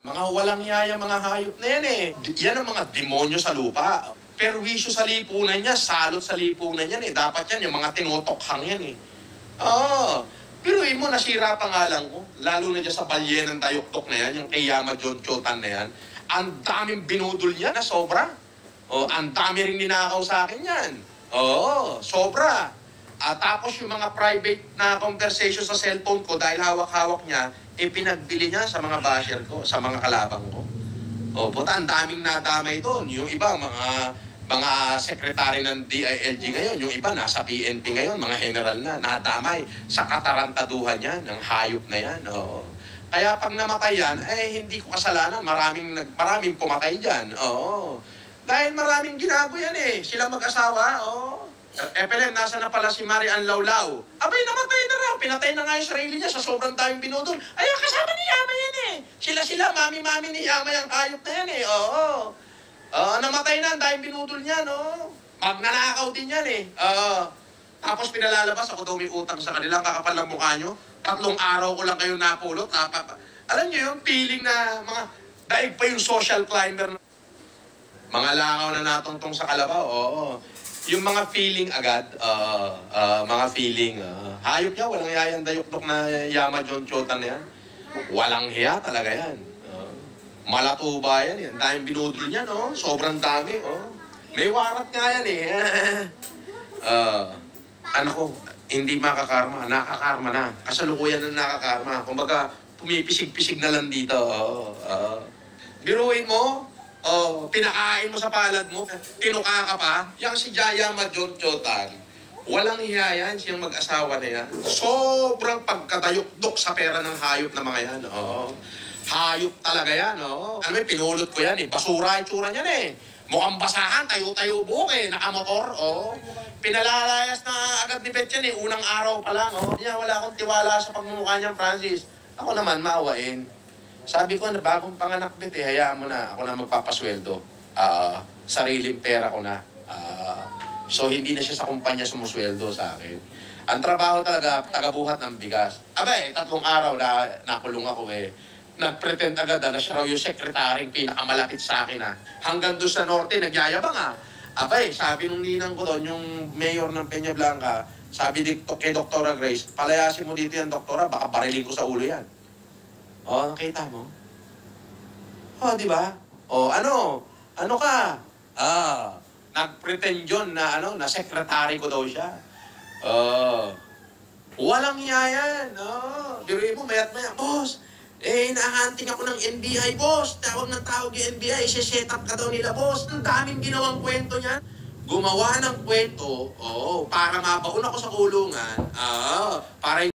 Mga walang yaya, mga hayop na yan eh. Yan ang mga demonyo sa lupa. Perwisyo sa lipunan niya, salot sa lipunan yan eh. Dapat yan, yung mga tinotokhang yan eh. Oo. Pero mo, nasira pa nga lang ko. Lalo na dyan sa balye ng tayuktok na yan, yung kay Yama John Chotan na yan. Ang daming binudol niya na sobra. O, ang dami rin ninakaw sa akin yan. Oo, sobra. Tapos yung mga private na conversation sa cellphone ko, dahil hawak-hawak niya, pinagbili niya sa mga basher ko, sa mga kalabang ko. O, puta, ang daming nadamay doon. Yung iba, mga sekretary ng DILG ngayon, yung iba nasa PNP ngayon, mga general na, nadamay sa katarantaduhan yan, ng hayop na yan. Oo. Kaya pag namatay yan, hindi ko kasalanan, maraming pumatay dyan. Oo. Dahil maraming ginago yan eh, sila mag-asawa, oo. Pelem, nasa na pala si Marian Laulao. Abay, namatay na raw. Pinatay na nga yung sarili niya sa sobrang daming binudol. Ay, kasama ni Yama yan eh. Sila, mami-mami ni Yama yung hayop na yan eh. Oo. Namatay na, dahil binudol niya, no? Magnanakaw din yan eh. Tapos pinalalabas, ako daw may utang sa kanila, kakapal lang mukha nyo. 3 araw ko lang kayo napulot. Alam nyo yung feeling na daig pa yung social climber. Mga langaw na natungtong sa kalabaw, oo. Yung mga feeling agad, mga feeling, hayop niya, walang yayang dayukdok na Yama John Chotan na yan. Walang hiya talaga yan. Malatuba yan, yan. Dahil binudol niya, no? Sobrang dami, oh. May warat nga yan, eh. Ano ko, hindi makakarma, nakakarma na. Kasalukuyan na nakakarma. Kumbaga, pumipisig-pisig na lang dito, biruin mo, pinakain mo sa palad mo, tinuka ka pa, yung si Yama John Chotan, walang hiya yan, siyang mag-asawa na yan. Sobrang pagkadayukdok sa pera ng hayop na mga yan, hayop talaga yan, Ano may pinulot ko yan, basura yung tsura niyan, Mukhang basahan, tayo-tayo buhok, nakamotor, Pinalalayas na agad ni Bet yan, unang araw pa lang, Wala akong tiwala sa pagmumukha niyan, Francis. Ako naman, maawain. Sabi ko na bagong panganak Bet, hayaan mo na, ako na magpapasweldo. Sariling pera ko na. So hindi na siya sa kumpanya sumusweldo sa akin. Ang trabaho talaga, tagabuhat ng bigas. 3 araw na nakulong ako Nag-pretend agad na siya raw yung sekretaring pinakamalapit sa akin Hanggang doon sa norte, nagyayabang sabi nung ninang ko doon, yung mayor ng Peña Blanca, sabi kay Dr. Grace, palayasin mo dito yan, doktora, baka bariling ko sa ulo yan. Nakita mo? Di ba? Ano ka? Nag-pretend yun na, na secretary ko daw siya. Walang yayan. Biruin mo, mayat-maya, boss, nahahunting ako ng NBI, boss. Tawag ng tawag yung NBI, set up ka daw nila, boss. Ang daming ginawang kwento niyan. Gumawa ng kwento, para mabaon ako sa kulungan, para